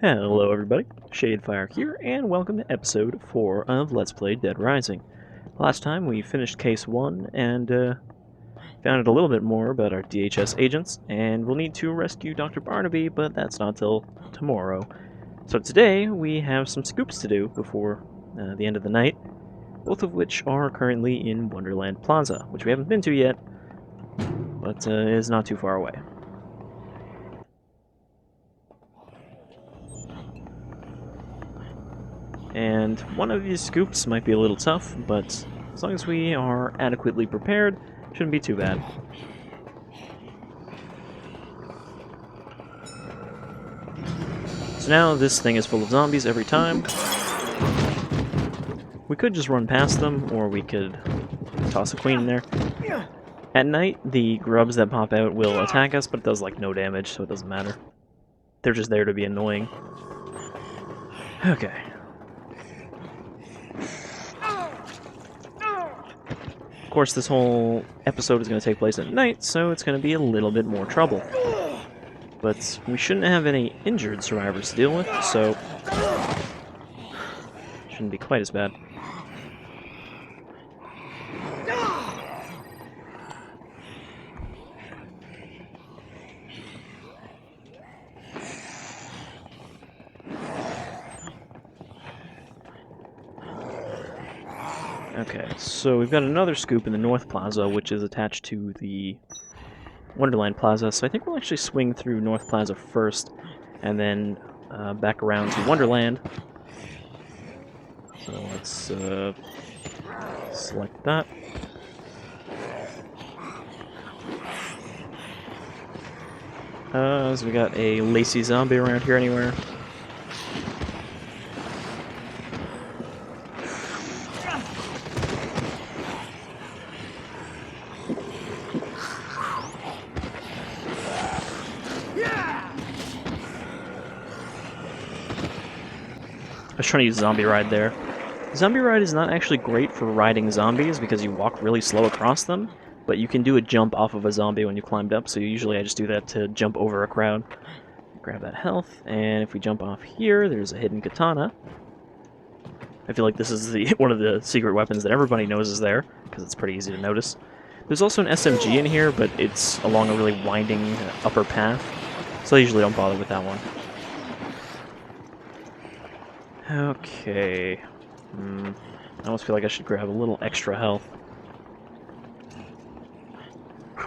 Hello everybody, Shadefire here, and welcome to episode 4 of Let's Play Dead Rising. Last time we finished case 1 and found out a little bit more about our DHS agents, and we'll need to rescue Dr. Barnaby, but that's not till tomorrow. So today we have some scoops to do before the end of the night, both of which are currently in Wonderland Plaza, which we haven't been to yet, but is not too far away. And one of these scoops might be a little tough, but as long as we are adequately prepared, shouldn't be too bad. So now this thing is full of zombies every time. We could just run past them, or we could toss a queen in there. At night, the grubs that pop out will attack us, but it does like no damage, so it doesn't matter. They're just there to be annoying. Okay. Of course, this whole episode is going to take place at night, so it's going to be a little bit more trouble. But we shouldn't have any injured survivors to deal with, so shouldn't be quite as bad. Okay, so we've got another scoop in the North Plaza, which is attached to the Wonderland Plaza, so I think we'll actually swing through North Plaza first, and then back around to Wonderland. So let's select that. So we got a lacy zombie around here anywhere. I was trying to use Zombie Ride there. Zombie Ride is not actually great for riding zombies because you walk really slow across them, but you can do a jump off of a zombie when you climbed up, so usually I just do that to jump over a crowd. Grab that health, and if we jump off here, there's a hidden katana. I feel like this is one of the secret weapons that everybody knows is there, because it's pretty easy to notice. There's also an SMG in here, but it's along a really winding upper path, so I usually don't bother with that one. Okay. I almost feel like I should grab a little extra health.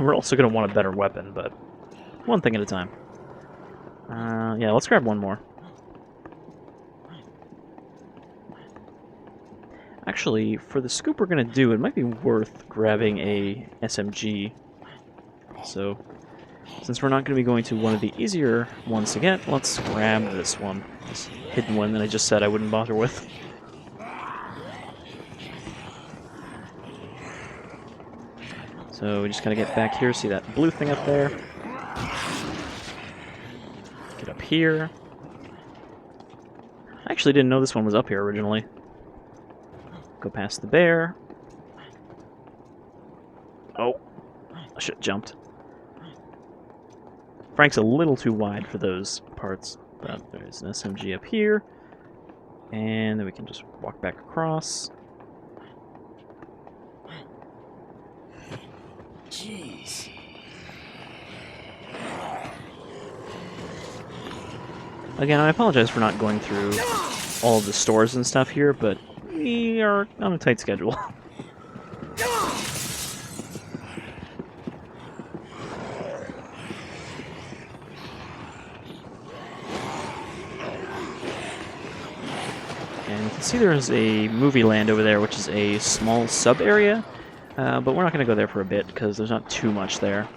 We're also going to want a better weapon, but one thing at a time. Yeah, let's grab one more. Actually, for the scoop we're going to do, it might be worth grabbing a SMG. So, since we're not going to be going to one of the easier ones to get, let's grab this one. This hidden one that I just said I wouldn't bother with. So we just gotta get back here, see that blue thing up there. Get up here. I actually didn't know this one was up here originally. Go past the bear. Oh, I should have jumped. Frank's a little too wide for those parts, but there's an SMG up here. And then we can just walk back across. Jeez. Again, I apologize for not going through all of the stores and stuff here, but we are on a tight schedule. And you can see there's a movie land over there, which is a small sub-area, but we're not going to go there for a bit, because there's not too much there.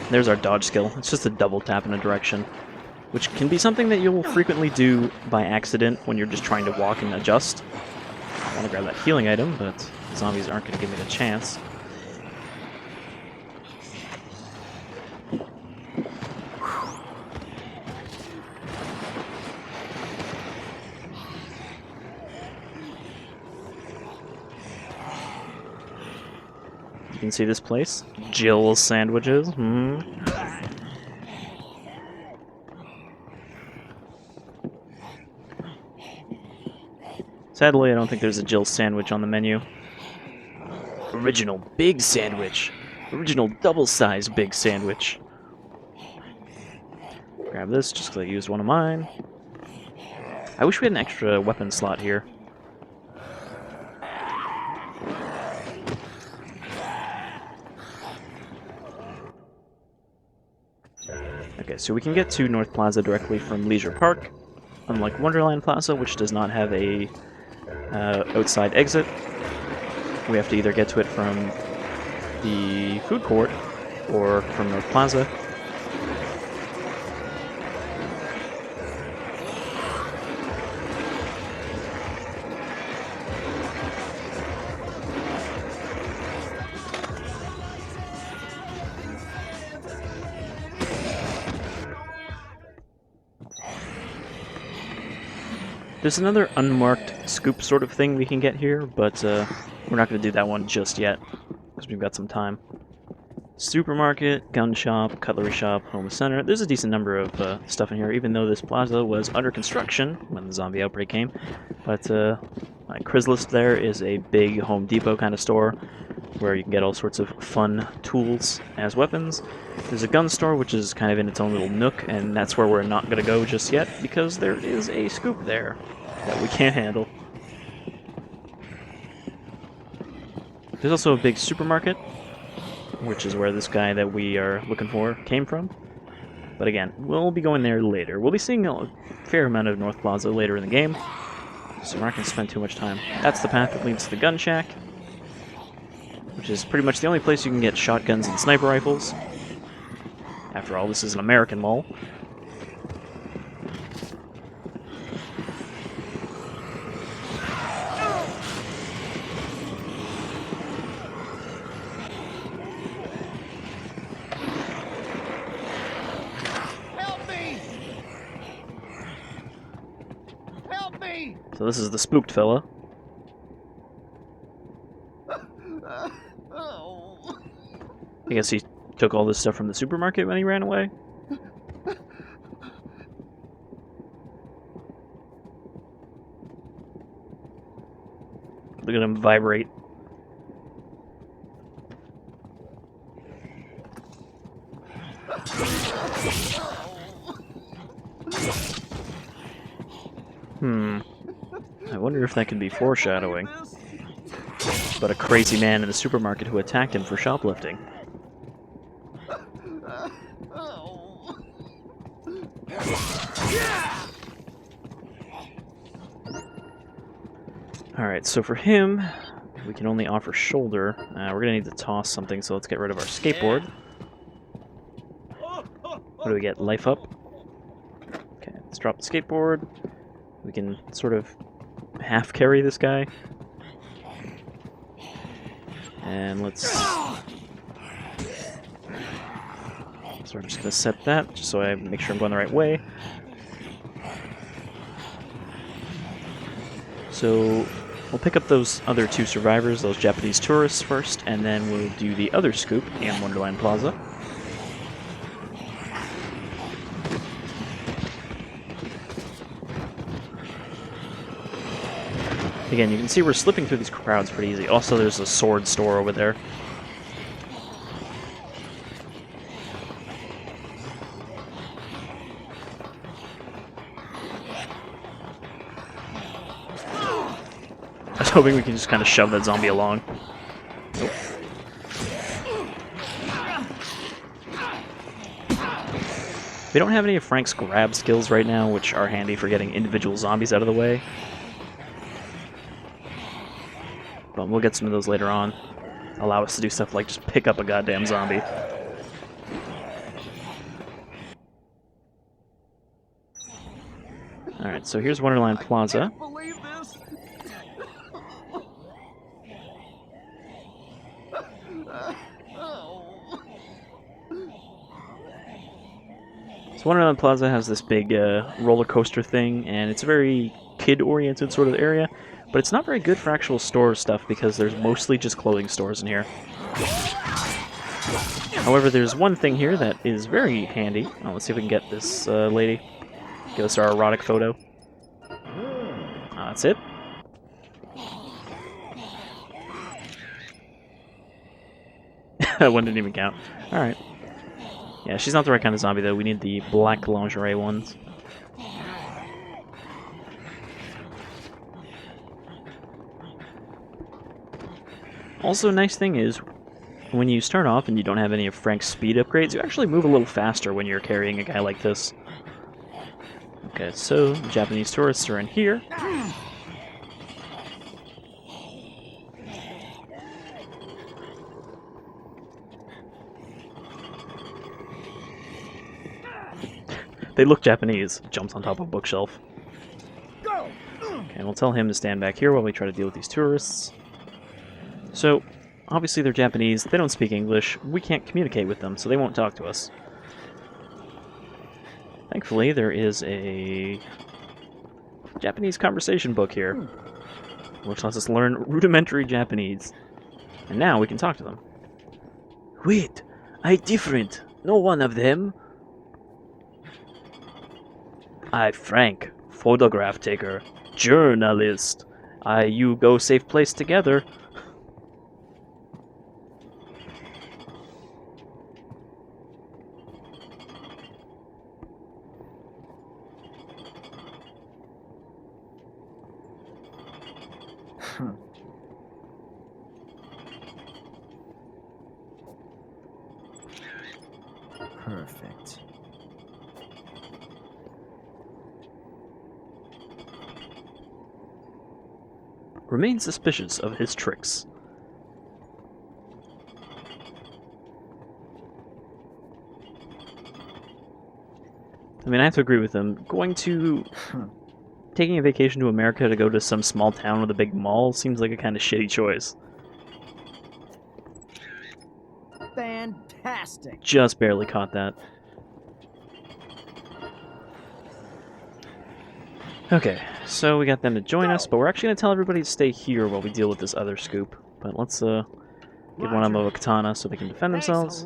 There's our dodge skill. It's just a double tap in a direction, which can be something that you'll frequently do by accident when you're just trying to walk and adjust. I want to grab that healing item, but zombies aren't going to give me the chance. can see this place. Jill's sandwiches. Sadly, I don't think there's a Jill's sandwich on the menu. Original big sandwich. Original double-sized big sandwich. Grab this just because I used one of mine. I wish we had an extra weapon slot here. Okay, so we can get to North Plaza directly from Leisure Park, unlike Wonderland Plaza, which does not have a outside exit. We have to either get to it from the food court or from North Plaza. There's another unmarked scoop sort of thing we can get here, but we're not going to do that one just yet, because we've got some time. Supermarket, gun shop, cutlery shop, home center. There's a decent number of stuff in here, even though this plaza was under construction when the zombie outbreak came. But like Chrysalis there is a big Home Depot kind of store, where you can get all sorts of fun tools as weapons. There's a gun store, which is kind of in its own little nook, and that's where we're not going to go just yet, because there is a scoop there that we can't handle. There's also a big supermarket, which is where this guy that we are looking for came from. But again, we'll be going there later. We'll be seeing a fair amount of North Plaza later in the game, so we're not going to spend too much time. That's the path that leads to the gun shack, which is pretty much the only place you can get shotguns and sniper rifles. After all, this is an American mall. Help me! Help me! So this is the spooked fella. I guess he took all this stuff from the supermarket when he ran away. Look at him vibrate. I wonder if that could be foreshadowing. But a crazy man in the supermarket who attacked him for shoplifting. Alright, so for him, we can only offer shoulder. We're gonna need to toss something, so let's get rid of our skateboard. What do we get? Life up? Okay, let's drop the skateboard. We can sort of half carry this guy. And let's... So I'm just gonna set that, just so I make sure I'm going the right way. So we'll pick up those other two survivors, those Japanese tourists first, and then we'll do the other scoop in Wonderland Plaza. Again, you can see we're slipping through these crowds pretty easy. Also, there's a sword store over there. I was hoping we could just kind of shove that zombie along. Nope. We don't have any of Frank's grab skills right now, which are handy for getting individual zombies out of the way. But we'll get some of those later on. Allow us to do stuff like just pick up a goddamn zombie. Alright, so here's Wonderland Plaza. Believe this? So Wonderland Plaza has this big roller coaster thing, and it's a very kid-oriented sort of area, But it's not very good for actual store stuff because there's mostly just clothing stores in here. However, there's one thing here that is very handy. Oh, let's see if we can get this lady. Give us our erotic photo. That's it. That one didn't even count. Alright. Yeah, she's not the right kind of zombie, though. We need the black lingerie ones. Also, a nice thing is, when you start off and you don't have any of Frank's speed upgrades, you actually move a little faster when you're carrying a guy like this. Okay, so the Japanese tourists are in here. They look Japanese. Jumps on top of a bookshelf. Okay, we'll tell him to stand back here while we try to deal with these tourists. So, obviously they're Japanese. They don't speak English. We can't communicate with them, so they won't talk to us. Thankfully, there is a Japanese conversation book here, which lets us learn rudimentary Japanese. And now we can talk to them. Wait, I different. No one of them. I Frank, photograph taker, journalist. You go safe place together. Perfect. Remain suspicious of his tricks. I mean, I have to agree with him. Taking a vacation to America to go to some small town with a big mall seems like a kind of shitty choice. Fantastic. Just barely caught that. Okay, so we got them to join us, but we're actually going to tell everybody to stay here while we deal with this other scoop. But let's give one of them a katana so they can defend themselves.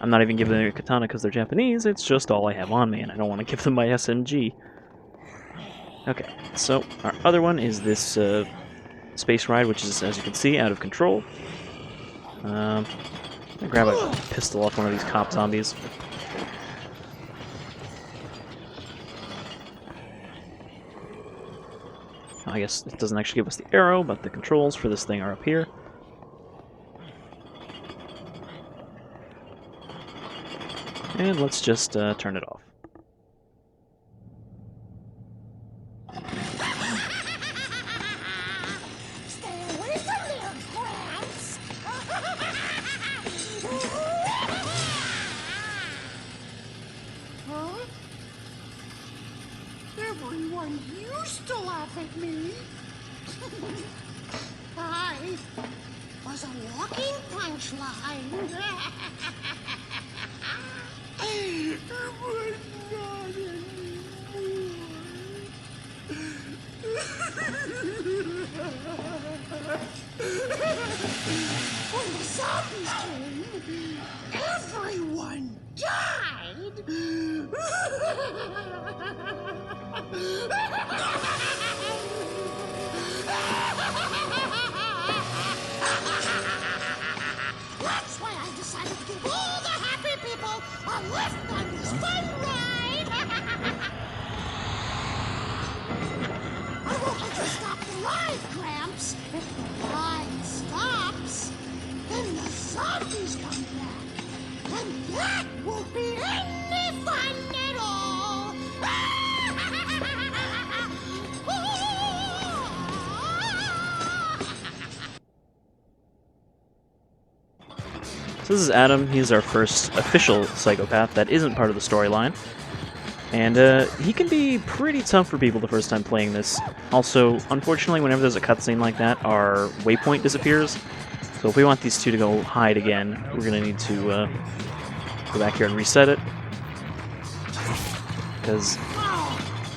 I'm not even giving them a katana because they're Japanese, it's just all I have on me, and I don't want to give them my SMG. Okay, so our other one is this space ride, which is, as you can see, out of control. I'm gonna grab a pistol off one of these cop zombies. I guess it doesn't actually give us the arrow, but the controls for this thing are up here. And let's just turn it off. Stay away from there, Gramps! Huh? Everyone used to laugh at me. I was a walking punchline. But not anymore. When the zombies came, everyone died. That's why I decided to give all the happy people a lift on this fun ride. I won't let you stop the ride, Gramps. If the ride stops, then the zombies come back. And that won't be any fun at all. So this is Adam. He's our first official psychopath that isn't part of the storyline. And he can be pretty tough for people the first time playing this. Also, unfortunately, whenever there's a cutscene like that, our waypoint disappears. So if we want these two to go hide again, we're going to need to go back here and reset it. Because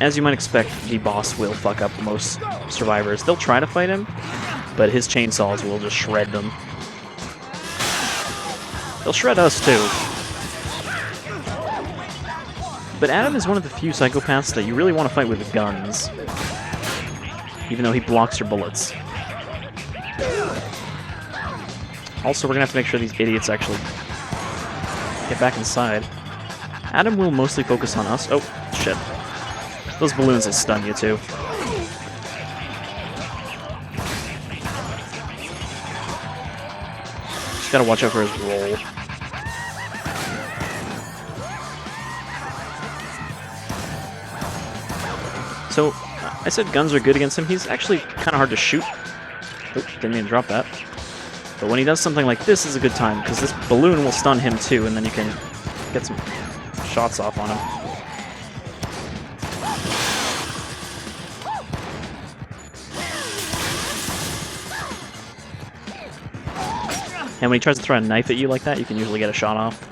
as you might expect, the boss will fuck up most survivors. They'll try to fight him, but his chainsaws will just shred them. They'll shred us too. But Adam is one of the few psychopaths that you really want to fight with guns, even though he blocks your bullets. Also, we're gonna have to make sure these idiots actually get back inside. Adam will mostly focus on us. Oh, shit. Those balloons will stun you too. Just gotta watch out for his roll. So, I said guns are good against him. He's actually kind of hard to shoot. Oh, didn't mean to drop that. But when he does something like this is a good time, because this balloon will stun him too, and then you can get some shots off on him. And when he tries to throw a knife at you like that, you can usually get a shot off.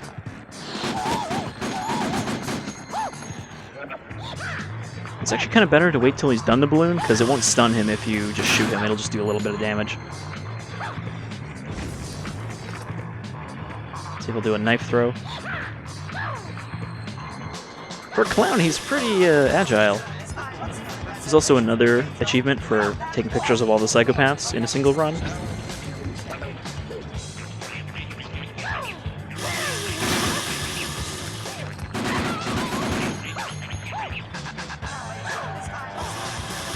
It's actually kind of better to wait till he's done the balloon, because it won't stun him if you just shoot him. It'll just do a little bit of damage. See if he'll do a knife throw. For a clown, he's pretty agile. There's also another achievement for taking pictures of all the psychopaths in a single run.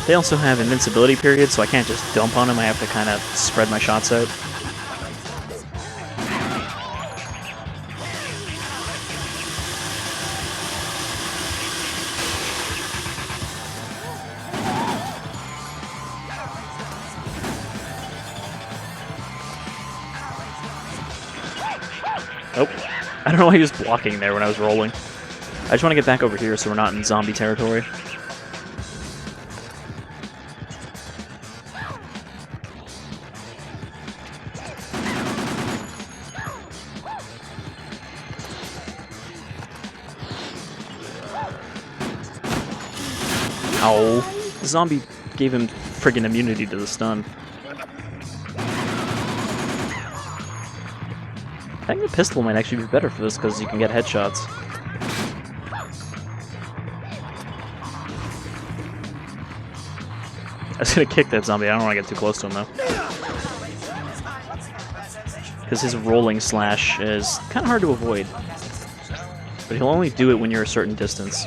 They also have invincibility periods, so I can't just dump on them. I have to kind of spread my shots out. Oh, I don't know why he was blocking there when I was rolling. I just want to get back over here so we're not in zombie territory. Ow. The zombie gave him friggin' immunity to the stun. I think the pistol might actually be better for this because you can get headshots. I was gonna kick that zombie, I don't want to get too close to him though. Because his rolling slash is kind of hard to avoid. But he'll only do it when you're a certain distance.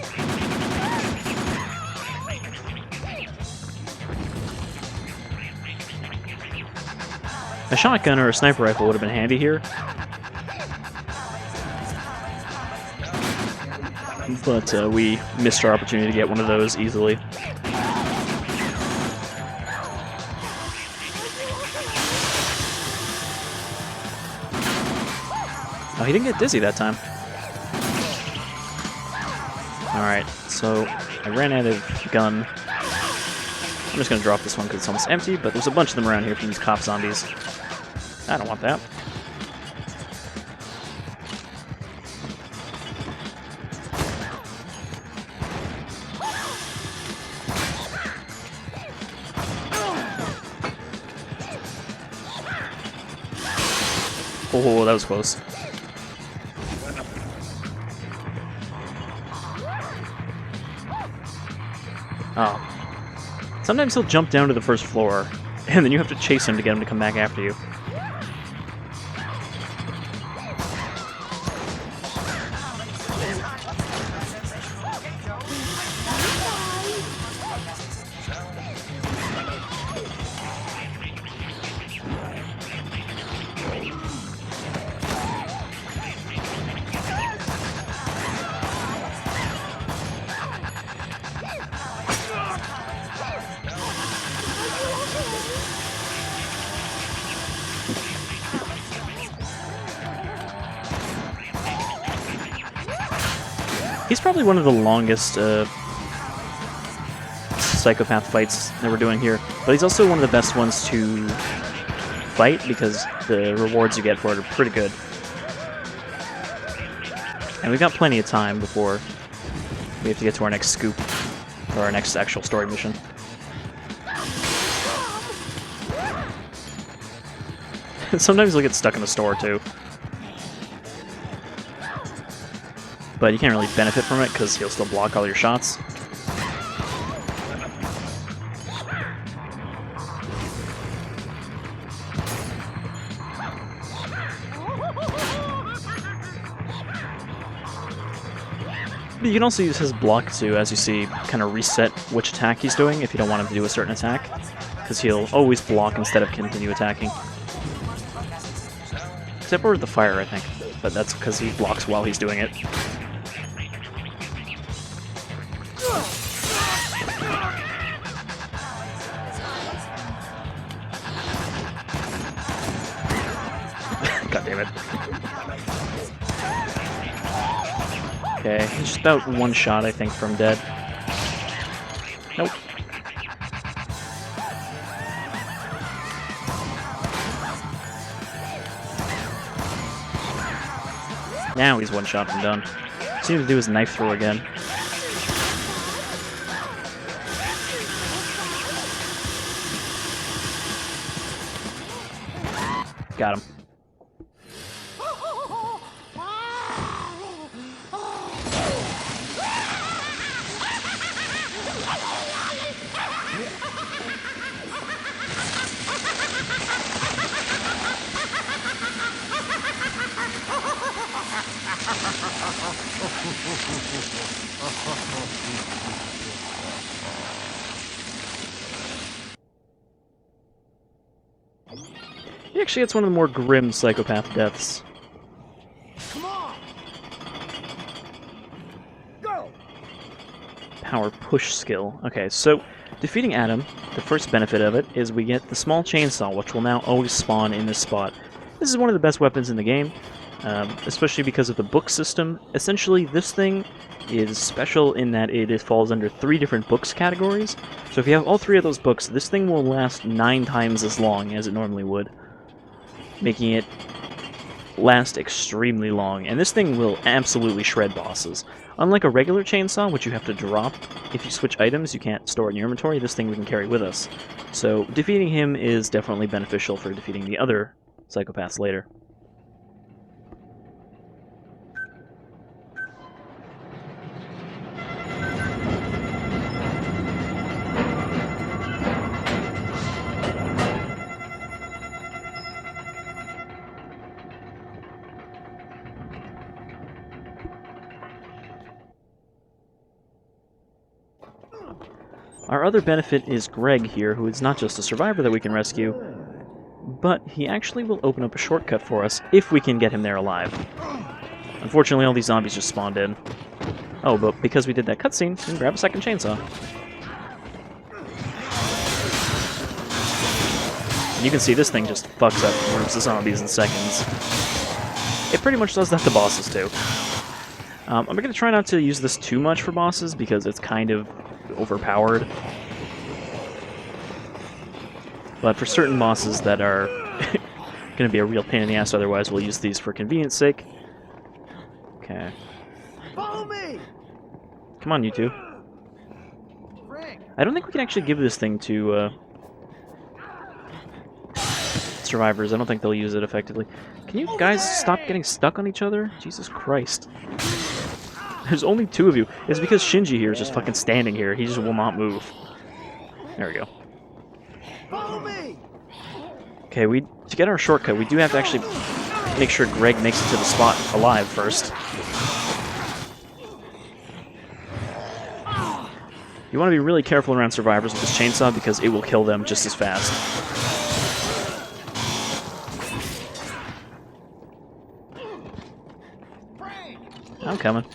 A shotgun or a sniper rifle would have been handy here. But we missed our opportunity to get one of those easily. Oh, he didn't get dizzy that time. Alright, so I ran out of gun. I'm just going to drop this one because it's almost empty, but there's a bunch of them around here from these cop zombies. I don't want that. Oh, that was close. Oh. Sometimes he'll jump down to the first floor, and then you have to chase him to get him to come back after you. He's probably one of the longest psychopath fights that we're doing here, but he's also one of the best ones to fight because the rewards you get for it are pretty good. And we've got plenty of time before we have to get to our next scoop. for our next actual story mission. Sometimes he'll get stuck in the store too. But you can't really benefit from it because he'll still block all your shots. But you can also use his block to, as you see, kind of reset which attack he's doing if you don't want him to do a certain attack. Because he'll always block instead of continue attacking. Except for the fire, I think. But that's because he blocks while he's doing it. God damn it. Okay, he's just about one shot, I think, from dead. Nope. Now he's one shot from done. Just need to do his knife throw again. Got him. He actually gets one of the more grim psychopath deaths. Come on! Go! Power push skill. Okay, so defeating Adam, the first benefit of it is we get the small chainsaw, which will now always spawn in this spot. This is one of the best weapons in the game, especially because of the book system. Essentially, this thing is special in that it falls under 3 different books categories. So if you have all 3 of those books, this thing will last 9 times as long as it normally would, making it last extremely long. And this thing will absolutely shred bosses. Unlike a regular chainsaw, which you have to drop if you switch items, you can't store it in your inventory, this thing we can carry with us. So defeating him is definitely beneficial for defeating the other psychopaths later. Our other benefit is Greg here, who is not just a survivor that we can rescue, but he actually will open up a shortcut for us if we can get him there alive. Unfortunately, all these zombies just spawned in. Oh, but because we did that cutscene, we can grab a second chainsaw. And you can see this thing just fucks up groups of zombies in seconds. It pretty much does that to bosses too. I'm going to try not to use this too much for bosses because it's kind of overpowered. But for certain bosses that are going to be a real pain in the ass otherwise, we'll use these for convenience sake. Okay. Follow me! Come on, you two. Frank! I don't think we can actually give this thing to survivors. I don't think they'll use it effectively. Can you guys stop getting stuck on each other? Jesus Christ. There's only 2 of you. It's because Shinji here is just fucking standing here. He just will not move. There we go. Follow me! Okay, to get our shortcut, we do have to actually make sure Greg makes it to the spot alive first. You want to be really careful around survivors with this chainsaw because it will kill them just as fast. Frank! I'm coming.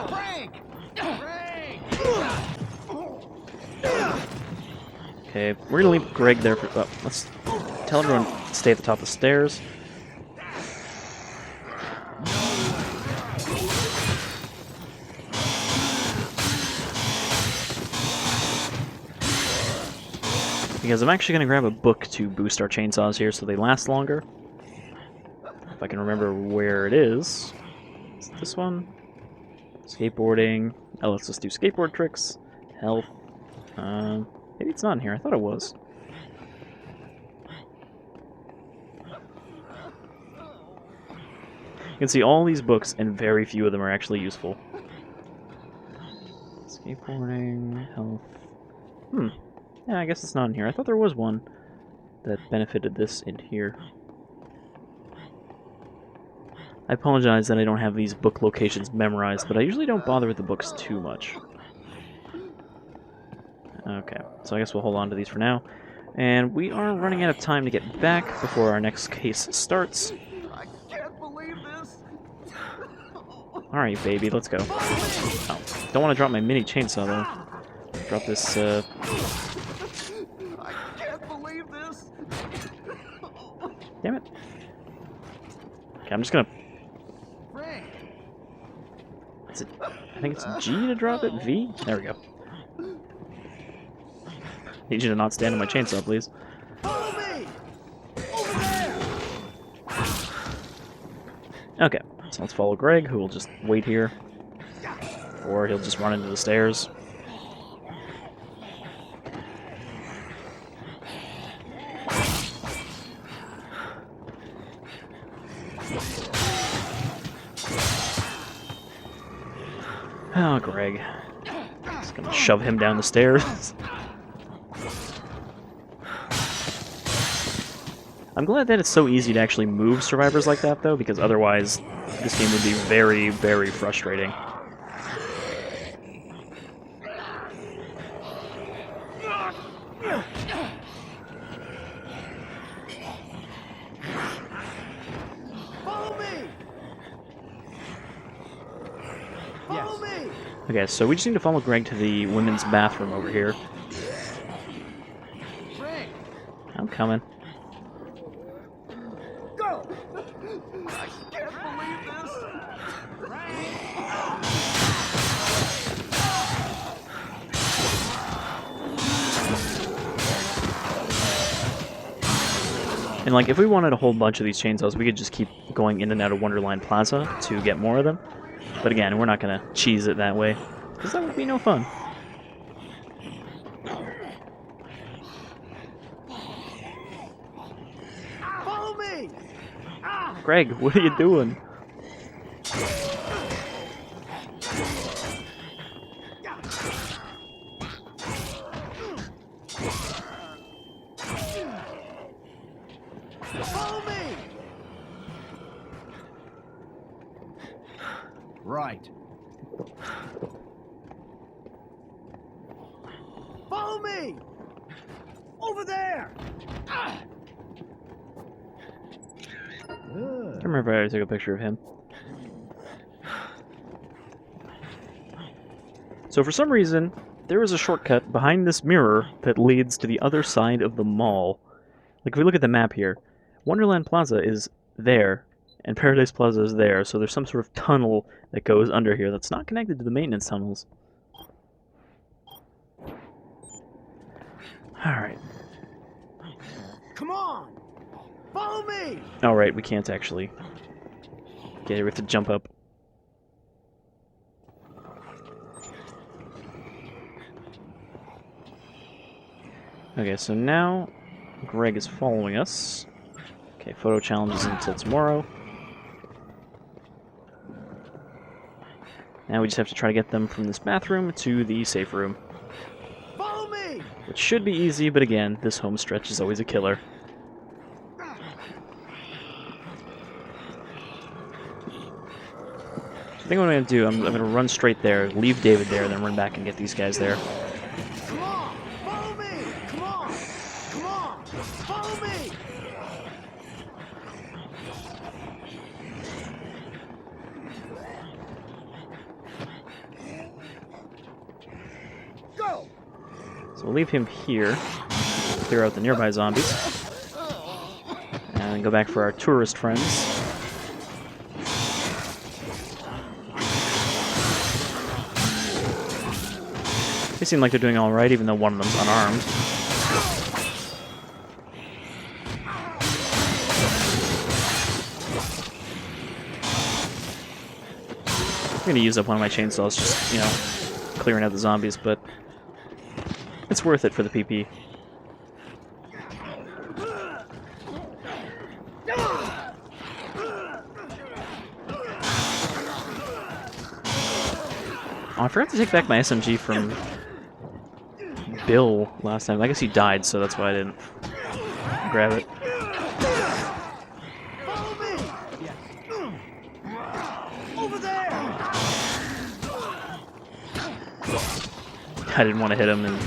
Frank! Frank! Okay, we're gonna leave Greg there for... let's tell everyone to stay at the top of the stairs. Because I'm actually going to grab a book to boost our chainsaws here so they last longer. If I can remember where it is. this one. Skateboarding. Oh, let's just do skateboard tricks. Health. Maybe it's not in here. I thought it was. You can see all these books, and very few of them are actually useful. Skateboarding, health. Yeah, I guess it's not in here. I thought there was one that benefited this in here. I apologize that I don't have these book locations memorized, but I usually don't bother with the books too much. Okay, so I guess we'll hold on to these for now. And we are running out of time to get back before our next case starts. I can't believe this. Alright, baby, let's go. Oh, don't want to drop my mini chainsaw, though. Drop this, I can't believe this. Damn it. Okay, I'm just gonna... Frank. Is it... I think it's G to drop it? V? There we go. Need you to not stand on my chainsaw, please. Follow me. Over there. Okay, so let's follow Greg, who will just wait here. Or he'll just run into the stairs. Oh, Greg. Just gonna shove him down the stairs. I'm glad that it's so easy to actually move survivors like that, though, because otherwise this game would be very, very frustrating. Follow me. Follow me. Okay, so we just need to follow Greg to the women's bathroom over here. Frank. I'm coming. Go. I can't believe this. Frank. And, like, if we wanted a whole bunch of these chainsaws, we could just keep going in and out of Wonderland Plaza to get more of them. But again, we're not gonna cheese it that way, because that would be no fun. Follow me. Greg, what are you doing? Follow me. Right. Follow me. Over there. I can't remember if I already took a picture of him. So for some reason, there is a shortcut behind this mirror that leads to the other side of the mall. Like, if we look at the map here, Wonderland Plaza is there, and Paradise Plaza is there, so there's some sort of tunnel that goes under here that's not connected to the maintenance tunnels. Alright. Come on. Follow me. Alright, we can't actually get here. We have to jump up. Okay, so now Greg is following us. Okay, photo challenges until tomorrow. Now we just have to try to get them from this bathroom to the safe room. Follow me. Which should be easy, but again, this home stretch is always a killer. I think what I'm going to do, I'm going to run straight there, leave David there, then run back and get these guys there. Come on. Follow me. Come on. Come on. Follow me. Go. So we'll leave him here, clear out the nearby zombies, and go back for our tourist friends. They seem like they're doing alright, even though one of them's unarmed. gonna use up one of my chainsaws, just, you know, clearing out the zombies, but it's worth it for the PP. Oh, I forgot to take back my SMG from Bill last time. I guess he died, so that's why I didn't grab it. Follow me! Over there! I didn't want to hit him and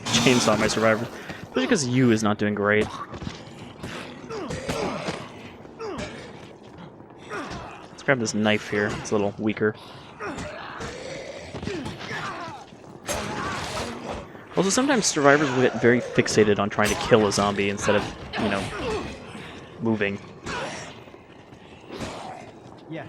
chainsaw my survivor. Especially because U is not doing great. Let's grab this knife here. It's a little weaker. Also, sometimes survivors will get very fixated on trying to kill a zombie instead of, you know, moving. Yes.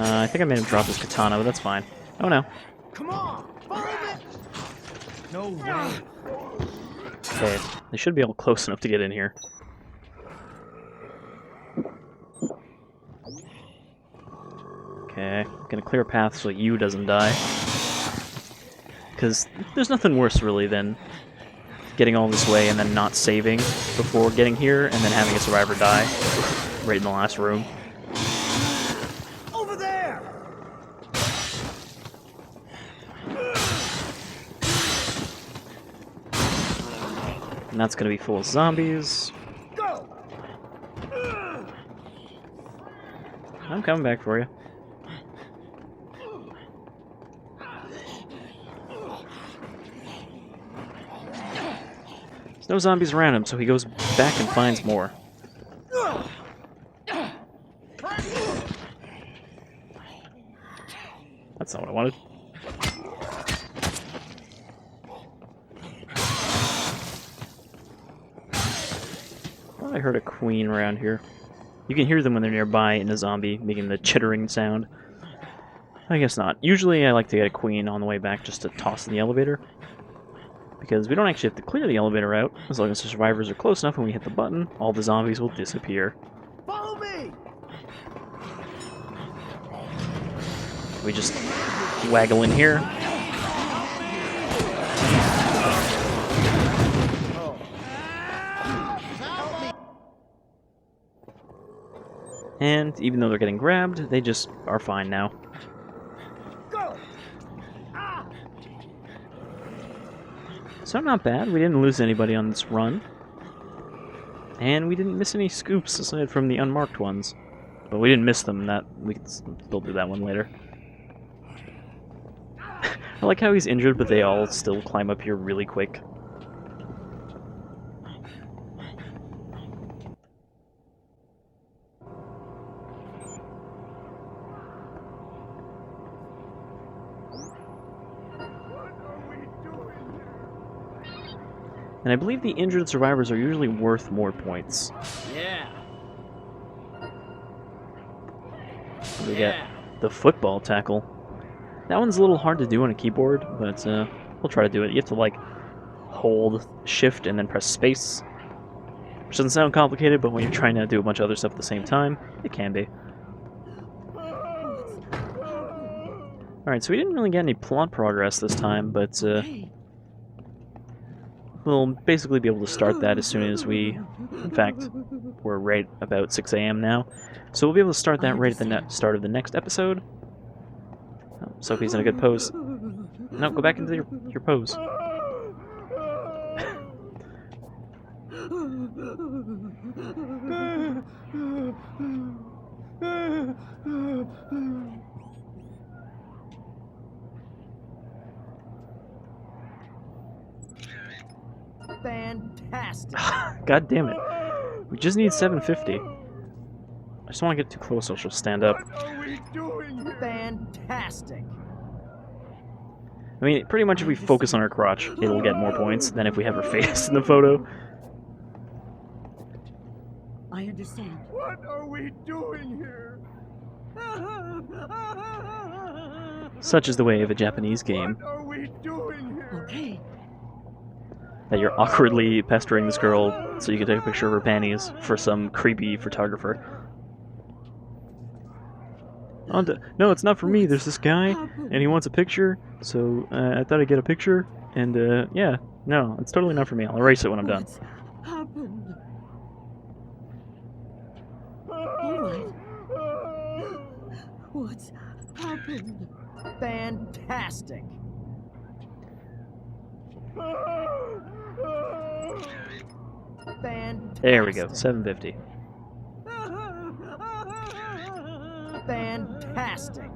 I think I made him drop his katana, but that's fine. Oh no. Come on! Follow me! No way. Okay, they should be all close enough to get in here. Okay, gonna clear a path so U doesn't die. Because there's nothing worse, really, than getting all this way and then not saving before getting here, and then having a survivor die right in the last room. Over there! And that's gonna be full of zombies. Go! I'm coming back for you. There's no zombies around him, so he goes back and finds more. That's not what I wanted. Oh, I heard a queen around here. You can hear them when they're nearby in a zombie, making the chittering sound. I guess not. Usually I like to get a queen on the way back just to toss in the elevator. Because we don't actually have to clear the elevator out. As long as the survivors are close enough when we hit the button, all the zombies will disappear. Follow me! We just waggle in here. And even though they're getting grabbed, they just are fine now. Go! Ah! So not bad, we didn't lose anybody on this run. And we didn't miss any scoops aside from the unmarked ones. But we didn't miss them, that we can still do that one later. I like how he's injured, but they all still climb up here really quick. And I believe the injured survivors are usually worth more points. Yeah. We get the football tackle. That one's a little hard to do on a keyboard, but we'll try to do it. You have to, like, hold shift and then press space. Which doesn't sound complicated, but when you're trying to do a bunch of other stuff at the same time, it can be. Alright, so we didn't really get any plot progress this time, but we'll basically be able to start that as soon as we... In fact, we're right about 6 a.m. now. So we'll be able to start that right at the start of the next episode. Oh, Sophie's in a good pose. No, go back into your pose. Fantastic! God damn it. We just need 750. I just don't want to get too close or she'll stand up. What are we doing here? Fantastic! I mean, pretty much if we focus on her crotch, it'll get more points than if we have her face in the photo. I understand. What are we doing here? Such is the way of a Japanese game. What are we doing here? Okay. That you're awkwardly pestering this girl so you can take a picture of her panties for some creepy photographer. No, it's not for me. There's this guy, and he wants a picture, so I thought I'd get a picture, and yeah, no, it's totally not for me. I'll erase it when I'm done. What's happened? All right. What's happened? Fantastic. Fantastic. There we go, 750. Fantastic.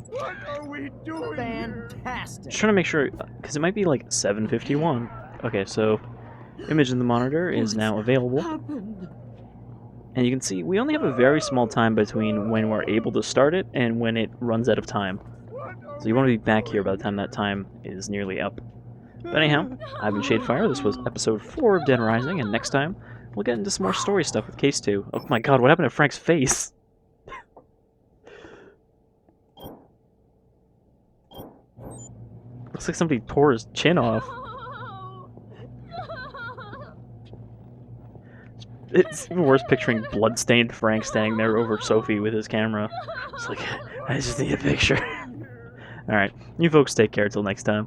What are we doing here? Fantastic. Just trying to make sure, because it might be like 7:51. Okay, so image in the monitor is now available, Happened? and you can see we only have a very small time between when we're able to start it and when it runs out of time. So you want to be back here by the time that time is nearly up. But anyhow, I've been Shadefire. This was episode 4 of Dead Rising, and next time we'll get into some more story stuff with Case 2. Oh my god, what happened to Frank's face? Looks like somebody tore his chin off. It's even worse picturing blood-stained Frank standing there over Sophie with his camera. It's like, I just need a picture. Alright, you folks take care till next time.